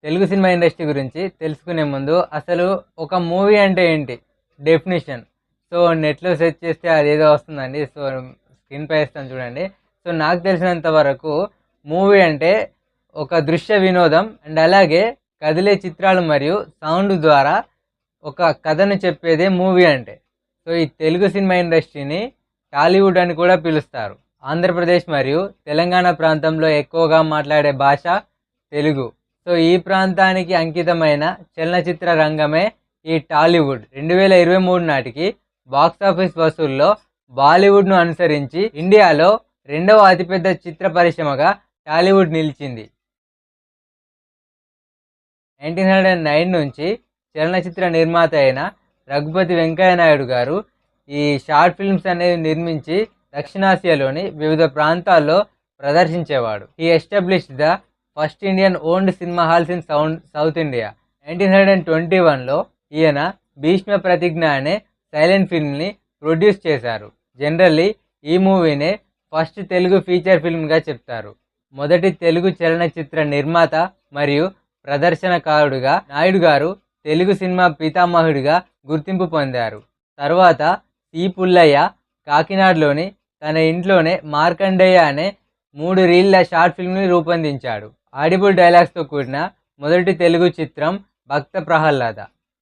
Telugu cinema industry గురించి తెలుసుకునే ముందు అసలు ఒక మూవీ అంటే ఏంటి డెఫినేషన్. సో నెట్లో సెర్చ్ చేస్తే అదేదో వస్తుందండి. సో స్క్రీన్ పై ఇస్తాను చూడండి. సో నాకు తెలిసినంత వరకు మూవీ అంటే ఒక దృశ్య వినోదం అండ్ అలాగే కదిలే చిత్రాలు మరియు సౌండ్ ద్వారా ఒక కథను చెప్పేదే మూవీ అంటే. సో ఈ తెలుగు సినిమా ఇండస్ట్రీని టాలీవుడ్ అని కూడా పిలుస్తారు. ఆంధ్రప్రదేశ్ మరియు తెలంగాణ ప్రాంతంలో ఎక్కువగా మాట్లాడే భాష తెలుగు. సో ఈ ప్రాంతానికి అంకితమైన చలనచిత్ర రంగమే ఈ టాలీవుడ్. 2023 నాటికి బాక్సాఫీస్ వసూల్లో బాలీవుడ్ను అనుసరించి ఇండియాలో రెండవ అతిపెద్ద చిత్ర పరిశ్రమగా టాలీవుడ్ నిలిచింది. 1909 నుంచి చలనచిత్ర నిర్మాత అయిన రఘుపతి వెంకయ్య నాయుడు గారు ఈ షార్ట్ ఫిల్మ్స్ అనేవి నిర్మించి దక్షిణాసియాలోని వివిధ ప్రాంతాల్లో ప్రదర్శించేవాడు. ఈ established the first Indian owned cinema halls in South India. 1921లో ఈయన భీష్మ ప్రతిజ్ఞ అనే సైలెంట్ ఫిల్మ్ని ప్రొడ్యూస్ చేశారు. జనరల్లీ ఈ మూవీనే ఫస్ట్ తెలుగు ఫీచర్ ఫిల్మ్గా చెప్తారు. మొదటి తెలుగు చలనచిత్ర నిర్మాత మరియు ప్రదర్శనకారుడుగా నాయుడు గారు తెలుగు సినిమా పితామహుడిగా గుర్తింపు పొందారు. తర్వాత సి పుల్లయ్య కాకినాడలోని తన ఇంట్లోనే మార్కండేయ అనే 3 రీళ్ల షార్ట్ ఫిల్మ్ని రూపొందించాడు. ఆడిబుల్ డైలాగ్స్తో కూడిన మొదటి తెలుగు చిత్రం భక్త ప్రహ్లాద.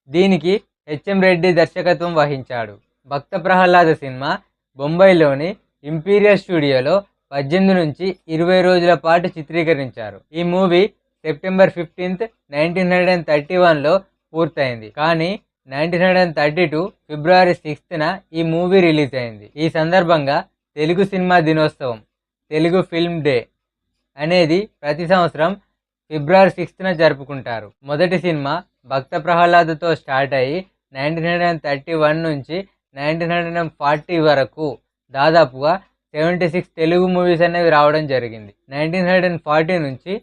దీనికి హెచ్ఎం రెడ్డి దర్శకత్వం వహించాడు. భక్త ప్రహ్లాద సినిమా బొంబాయిలోని ఇంపీరియల్ స్టూడియోలో 18 నుంచి 20 రోజుల పాటు చిత్రీకరించారు. ఈ మూవీ సెప్టెంబర్ 15, 1931లో పూర్తయింది. కానీ 1932 ఫిబ్రవరి 6న ఈ మూవీ రిలీజ్ అయింది. ఈ సందర్భంగా తెలుగు సినిమా దినోత్సవం, తెలుగు ఫిల్మ్ డే అనేది ప్రతి సంవత్సరం ఫిబ్రవరి 6న జరుపుకుంటారు. మొదటి సినిమా భక్త ప్రహ్లాదతో స్టార్ట్ అయ్యి 1931 నుంచి 1940 వరకు దాదాపుగా 76 తెలుగు మూవీస్ అనేవి రావడం జరిగింది. 1940 నుంచి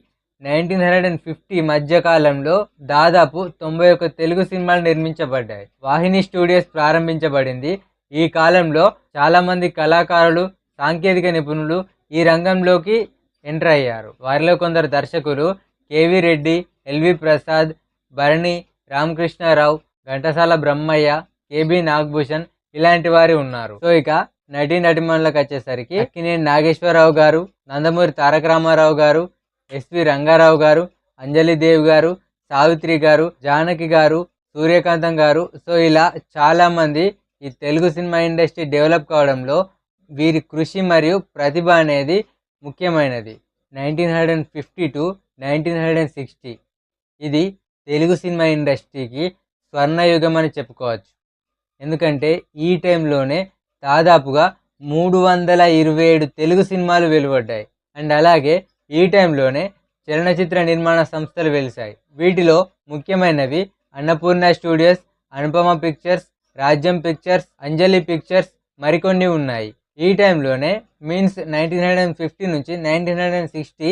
1950 మధ్య కాలంలో దాదాపు 91 తెలుగు సినిమాలు నిర్మించబడ్డాయి. వాహిని స్టూడియోస్ ప్రారంభించబడింది. ఈ కాలంలో చాలామంది కళాకారులు, సాంకేతిక నిపుణులు ఈ రంగంలోకి ఎంటర్ అయ్యారు. వారిలో కొందరు దర్శకులు KV Reddy, LV Prasad, Bharani, Ramakrishnarao, Ghantasala Brahmaiah, KB Nagabhushan ఇలాంటి వారు ఉన్నారు. సో ఇక నటీనటుమణులకు వచ్చేసరికి అక్కినేని నాగేశ్వరరావు గారు, నందమూరి తారక రామారావు గారు, ఎస్వి రంగారావు గారు, అంజలిదేవి గారు, సావిత్రి గారు, జానకి గారు, సూర్యకాంతం గారు. సో ఇలా చాలామంది ఈ తెలుగు సినిమా ఇండస్ట్రీ డెవలప్ కావడంలో వీరి కృషి మరియు ప్రతిభ అనేది ముఖ్యమైనది. 1950 to 1960 ఇది తెలుగు సినిమా ఇండస్ట్రీకి స్వర్ణయుగం అని చెప్పుకోవచ్చు. ఎందుకంటే ఈ టైంలోనే దాదాపుగా 327 తెలుగు సినిమాలు వెలువడ్డాయి. అండ్ అలాగే ఈ టైంలోనే చలనచిత్ర నిర్మాణ సంస్థలు వెలిశాయి. వీటిలో ముఖ్యమైనవి అన్నపూర్ణ స్టూడియోస్, అనుపమ పిక్చర్స్, రాజ్యం పిక్చర్స్, అంజలి పిక్చర్స్ మరికొన్ని ఉన్నాయి. ఈ టైంలోనే మీన్స్ 1950 నుంచి 1960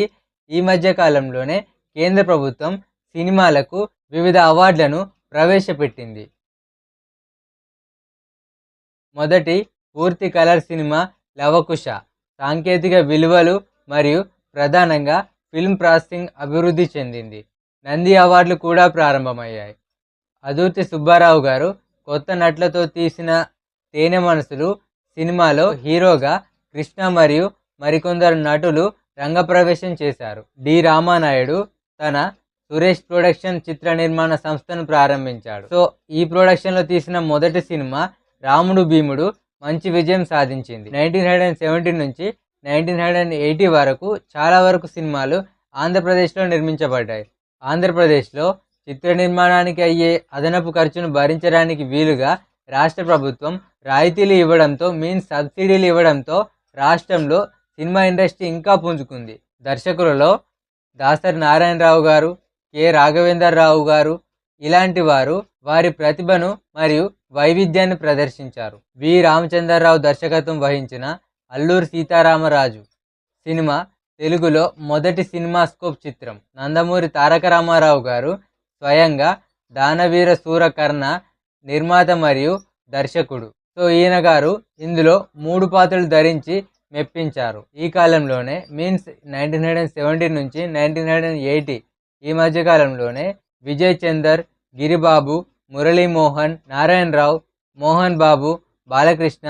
ఈ మధ్య కాలంలోనే కేంద్ర ప్రభుత్వం సినిమాలకు వివిధ అవార్డులను ప్రవేశపెట్టింది. మొదటి పూర్తి కలర్ సినిమా లవకుశ. సాంకేతిక విలువలు మరియు ప్రధానంగా ఫిల్మ్ ప్రాసెసింగ్ అభివృద్ధి చెందింది. నంది అవార్డులు కూడా ప్రారంభమయ్యాయి. అదుర్తి సుబ్బారావు గారు కొత్త నటులతో తీసిన తేనె మనసులు సినిమాలో హీరోగా కృష్ణ మరియు మరికొందరు నటులు రంగప్రవేశం చేశారు. డి రామానాయుడు తన సురేష్ ప్రొడక్షన్ చిత్ర నిర్మాణ సంస్థను ప్రారంభించాడు. సో ఈ ప్రొడక్షన్లో తీసిన మొదటి సినిమా రాముడు భీముడు మంచి విజయం సాధించింది. 1970 నుంచి 1980 వరకు చాలా వరకు సినిమాలు ఆంధ్రప్రదేశ్లో నిర్మించబడ్డాయి. ఆంధ్రప్రదేశ్లో చిత్ర నిర్మాణానికి అయ్యే అదనపు ఖర్చును భరించడానికి వీలుగా రాష్ట్ర ప్రభుత్వం రాయితీలు ఇవ్వడంతో మీన్స్ సబ్సిడీలు ఇవ్వడంతో రాష్ట్రంలో సినిమా ఇండస్ట్రీ ఇంకా పుంజుకుంది. దర్శకులలో దాసరి నారాయణరావు గారు, కె రాఘవేంద్రరావు గారు ఇలాంటి వారు వారి ప్రతిభను మరియు వైవిధ్యాన్ని ప్రదర్శించారు. వి రామచంద్రరావు దర్శకత్వం వహించిన అల్లూరి సీతారామరాజు సినిమా తెలుగులో మొదటి సినిమాస్కోప్ చిత్రం. నందమూరి తారక రామారావు గారు స్వయంగా దానవీర సూరకర్ణ నిర్మాత మరియు దర్శకుడు. సో ఈయన గారు ఇందులో 3 పాత్రలు ధరించి మెప్పించారు. ఈ కాలంలోనే మీన్స్ 1970 నుంచి 1980 ఈ మధ్యకాలంలోనే విజయ్ చందర్, గిరిబాబు, మురళీమోహన్, నారాయణరావు, మోహన్ బాబు, బాలకృష్ణ,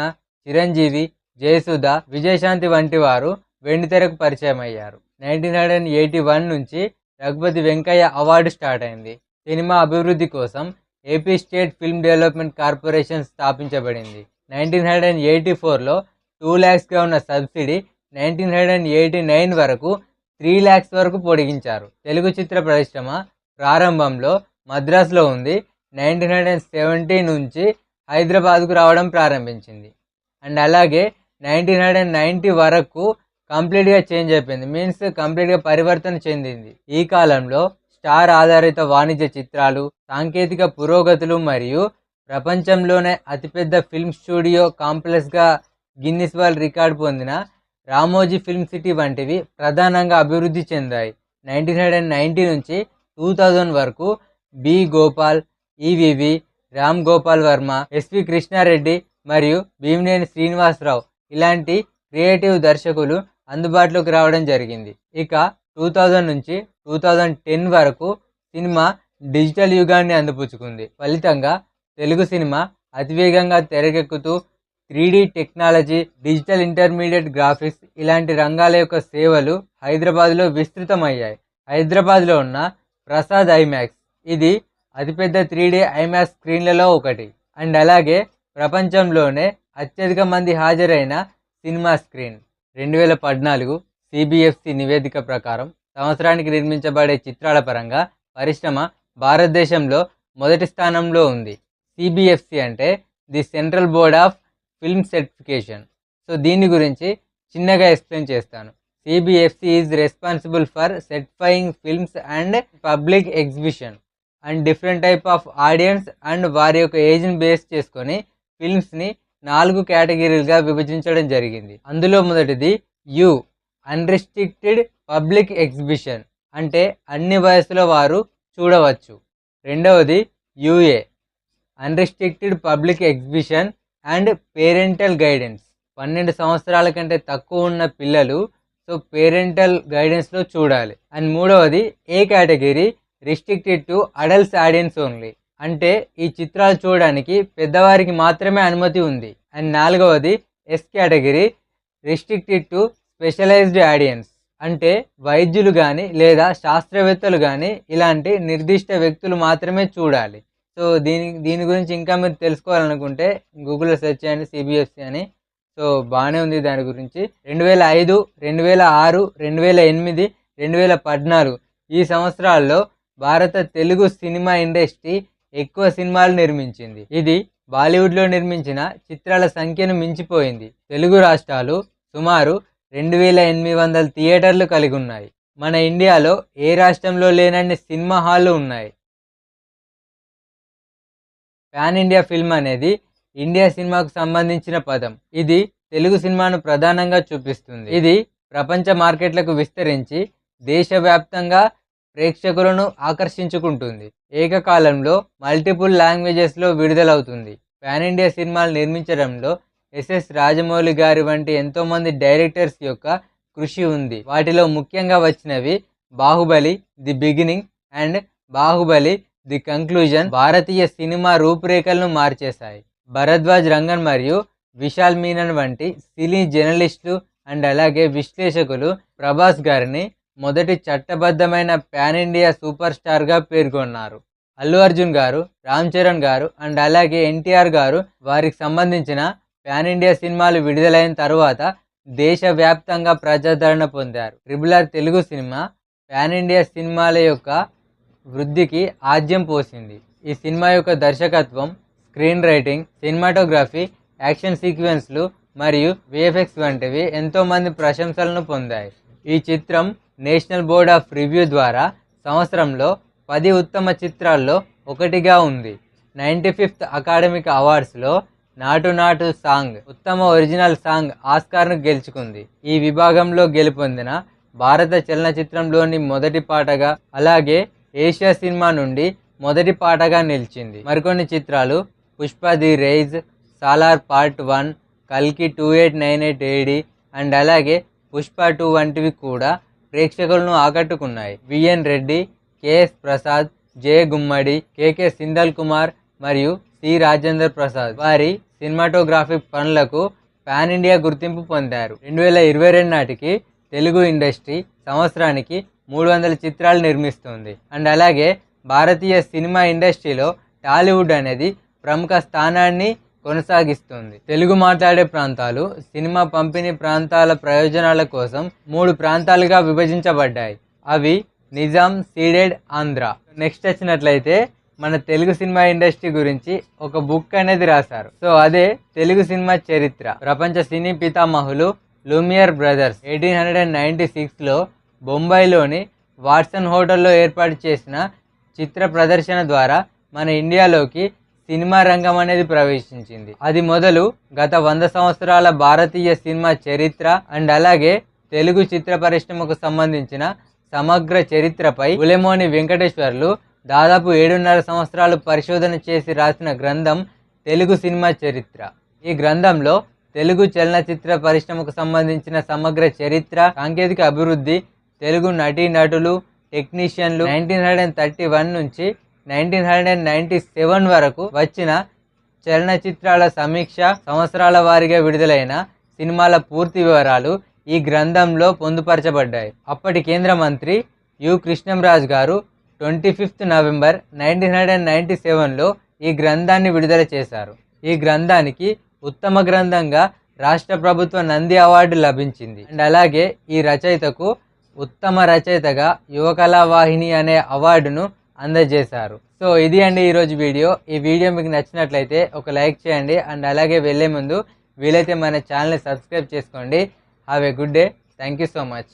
చిరంజీవి, జయసుధ, విజయశాంతి వంటి వారు వెండితెరకు పరిచయం అయ్యారు. 1981 నుంచి రఘుపతి వెంకయ్య అవార్డు స్టార్ట్ అయింది. సినిమా అభివృద్ధి కోసం AP state film development corporation స్థాపించబడింది. 1984లో 2 lakhsగా ఉన్న సబ్సిడీ 1989 వరకు 3 lakhs వరకు పొడిగించారు. తెలుగు చిత్ర పరిశ్రమ ప్రారంభంలో మద్రాసులో ఉంది. 1970 నుంచి హైదరాబాద్కు రావడం ప్రారంభించింది. అండ్ అలాగే 1990 వరకు కంప్లీట్గా చేంజ్ అయిపోయింది, మీన్స్ కంప్లీట్గా పరివర్తన చెందింది. ఈ కాలంలో స్టార్ ఆధారిత వాణిజ్య చిత్రాలు, సాంకేతిక పురోగతులు మరియు ప్రపంచంలోనే అతిపెద్ద ఫిల్మ్ స్టూడియో కాంప్లెక్స్గా గిన్నిస్ వరల్డ్ రికార్డు పొందిన రామోజీ ఫిల్మ్ సిటీ వంటివి ప్రధానంగా అభివృద్ధి చెందాయి. 1990 నుంచి 2000 వరకు B Gopal, EVV, Ram Gopal Varma, SV Krishnareddy మరియు భీమినేని శ్రీనివాసరావు ఇలాంటి క్రియేటివ్ దర్శకులు అందుబాటులోకి రావడం జరిగింది. ఇక 2000 నుంచి 2010 వరకు సినిమా డిజిటల్ యుగాన్ని అందిపుచ్చుకుంది. ఫలితంగా తెలుగు సినిమా అతివేగంగా తెరకెక్కుతూ 3D technology, digital intermediate graphics ఇలాంటి రంగాల యొక్క సేవలు హైదరాబాద్లో విస్తృతమయ్యాయి. హైదరాబాద్లో ఉన్న ప్రసాద్ ఐమాక్స్ ఇది అతిపెద్ద 3D ఐమాక్స్ స్క్రీన్లలో ఒకటి. అండ్ అలాగే ప్రపంచంలోనే అత్యధిక మంది హాజరైన సినిమా స్క్రీన్. 2014 సిబిఎఫ్సి నివేదిక ప్రకారం సంవత్సరానికి నిర్మించబడే చిత్రాల పరంగా పరిశ్రమ భారతదేశంలో మొదటి స్థానంలో ఉంది. సిబిఎఫ్సి అంటే the central board of film certification. So దీని గురించి చిన్నగా ఎక్స్ప్లెయిన్ చేస్తాను. CBFC is responsible for certifying films and public exhibition and different type of audience and వారి యొక్క ఏజ్ని బేస్ చేసుకొని ఫిల్మ్స్ని 4 కేటగిరీలుగా విభజించడం జరిగింది. అందులో మొదటిది యు అన్రిస్ట్రిక్టెడ్ పబ్లిక్ ఎగ్జిబిషన్, అంటే అన్ని వయసుల వారు చూడవచ్చు. రెండవది UA unrestricted public exhibition and parental guidance, 12 సంవత్సరాల కంటే తక్కువ ఉన్న పిల్లలు సో పేరెంటల్ గైడెన్స్లో చూడాలి. అండ్ మూడవది A category restricted to adults audience only, అంటే ఈ చిత్రాలు చూడడానికి పెద్దవారికి మాత్రమే అనుమతి ఉంది. అండ్ నాలుగవది S category restricted to specialized audience, అంటే వైద్యులు కానీ లేదా శాస్త్రవేత్తలు కానీ ఇలాంటి నిర్దిష్ట వ్యక్తులు మాత్రమే చూడాలి. సో దీని గురించి ఇంకా మీరు తెలుసుకోవాలనుకుంటే గూగుల్లో సెర్చ్ చేయండి సిబిఎఫ్సి అని. సో బాగానే ఉంది దాని గురించి. 2005, 2006, 2008, 2014 ఈ సంవత్సరాల్లో భారత తెలుగు సినిమా ఇండస్ట్రీ ఎక్కువ సినిమాలు నిర్మించింది. ఇది బాలీవుడ్లో నిర్మించిన చిత్రాల సంఖ్యను మించిపోయింది. తెలుగు రాష్ట్రాలు సుమారు 2800 థియేటర్లు కలిగి ఉన్నాయి. మన ఇండియాలో ఏ రాష్ట్రంలో లేనన్ని సినిమా హాళ్ళు ఉన్నాయి. పాన్ ఇండియా ఫిల్మ్ అనేది ఇండియా సినిమాకు సంబంధించిన పదం. ఇది తెలుగు సినిమాను ప్రధానంగా చూపిస్తుంది. ఇది ప్రపంచ మార్కెట్లకు విస్తరించి దేశవ్యాప్తంగా ప్రేక్షకులను ఆకర్షించుకుంటుంది. ఏకకాలంలో మల్టిపుల్ లాంగ్వేజెస్లో విడుదలవుతుంది. పాన్ ఇండియా సినిమాలు నిర్మించడంలో ఎస్ఎస్ రాజమౌళి గారి వంటి ఎంతోమంది డైరెక్టర్స్ యొక్క కృషి ఉంది. వాటిలో ముఖ్యంగా వచ్చినవి Baahubali the beginning and Baahubali the conclusion భారతీయ సినిమా రూపురేఖలను మార్చేశాయి. భరద్వాజ్ రంగన్ మరియు విశాల్ మీనన్ వంటి సినీ జర్నలిస్టులు అండ్ అలాగే విశ్లేషకులు ప్రభాస్ గారిని మొదటి చట్టబద్ధమైన పాన్ ఇండియా సూపర్ స్టార్గా పేర్కొన్నారు. అల్లు అర్జున్ గారు, రామ్ చరణ్ గారు అండ్ అలాగే ఎన్టీఆర్ గారు వారికి సంబంధించిన పాన్ ఇండియా సినిమాలు విడుదలైన తర్వాత దేశవ్యాప్తంగా ప్రజాదరణ పొందారు. RRR Telugu cinema pan India సినిమాల యొక్క వృద్ధికి ఆద్యం పోసింది. ఈ సినిమా యొక్క దర్శకత్వం, స్క్రీన్ రైటింగ్, సినిమాటోగ్రఫీ, యాక్షన్ సీక్వెన్స్లు మరియు విఎఫ్ఎక్స్ వంటివి ఎంతోమంది ప్రశంసలను పొందాయి. ఈ చిత్రం నేషనల్ బోర్డ్ ఆఫ్ రివ్యూ ద్వారా సంవత్సరంలో 10 ఉత్తమ చిత్రాల్లో ఒకటిగా ఉంది. 95th అకాడమిక్ అవార్డ్స్లో నాటు నాటు సాంగ్ ఉత్తమ ఒరిజినల్ సాంగ్ ఆస్కార్ను గెలుచుకుంది. ఈ విభాగంలో గెలుపొందిన భారత చలనచిత్రంలోని మొదటి పాటగా, అలాగే ఏషియా సినిమా నుండి మొదటి పాటగా నిలిచింది. మరికొన్ని చిత్రాలు Pushpa the rise, Salaar part 1, కల్కి 2898 AD అండ్ అలాగే పుష్ప 2 వంటివి కూడా ప్రేక్షకులను ఆకట్టుకున్నాయి. VN Reddy, KS Prasad, J Gummadi, KK Sindal Kumar మరియు సి రాజేందర్ ప్రసాద్ వారి సినిమాటోగ్రాఫిక్ పనులకు పాన్ ఇండియా గుర్తింపు పొందారు. 2022 నాటికి తెలుగు ఇండస్ట్రీ సంవత్సరానికి 300 చిత్రాలు నిర్మిస్తుంది. అండ్ అలాగే భారతీయ సినిమా ఇండస్ట్రీలో టాలీవుడ్ అనేది ప్రముఖ స్థానాన్ని కొనసాగిస్తుంది. తెలుగు మాట్లాడే ప్రాంతాలు సినిమా పంపిణీ ప్రాంతాల ప్రయోజనాల కోసం 3 ప్రాంతాలుగా విభజించబడ్డాయి. అవి నిజాం, సీడెడ్, ఆంధ్ర. నెక్స్ట్ వచ్చినట్లయితే మన తెలుగు సినిమా ఇండస్ట్రీ గురించి ఒక బుక్ అనేది రాశారు. సో అదే తెలుగు సినిమా చరిత్ర. ప్రపంచ సినీ పితామహులు లూమియర్ బ్రదర్స్ 1896లో బొంబాయిలోని వాట్సన్ హోటల్లో ఏర్పాటు చేసిన చిత్ర ప్రదర్శన ద్వారా మన ఇండియాలోకి సినిమా రంగం అనేది ప్రవేశించింది. అది మొదలు గత 100 సంవత్సరాల భారతీయ సినిమా చరిత్ర అండ్ అలాగే తెలుగు చిత్ర పరిశ్రమకు సంబంధించిన సమగ్ర చరిత్రపై ఉలెమోని వెంకటేశ్వర్లు దాదాపు 7.5 సంవత్సరాలు పరిశోధన చేసి రాసిన గ్రంథం తెలుగు సినిమా చరిత్ర. ఈ గ్రంథంలో తెలుగు చలనచిత్ర పరిశ్రమకు సంబంధించిన సమగ్ర చరిత్ర, సాంకేతిక అభివృద్ధి, తెలుగు నటీనటులు, టెక్నీషియన్లు 1931 నుంచి 1997 వరకు వచ్చిన చలనచిత్రాల సమీక్ష, సంవత్సరాల వారీగా విడుదలైన సినిమాల పూర్తి వివరాలు ఈ గ్రంథంలో పొందుపరచబడ్డాయి. అప్పటి కేంద్ర మంత్రి యు కృష్ణంరాజు గారు 25 నవంబర్ 1997లో ఈ గ్రంథాన్ని విడుదల చేశారు. ఈ గ్రంథానికి ఉత్తమ గ్రంథంగా రాష్ట్ర ప్రభుత్వ నంది అవార్డు లభించింది. అండ్ అలాగే ఈ రచయితకు ఉత్తమ రచయితగా యువకళా వాహిని అనే అవార్డును అందజేశారు. సో ఇది అండి ఈరోజు వీడియో. ఈ వీడియో మీకు నచ్చినట్లయితే ఒక లైక్ చేయండి. అండ్ అలాగే వెళ్ళే ముందు వీలైతే మన ఛానల్ని సబ్స్క్రైబ్ చేసుకోండి. Have a good day. Thank you so much.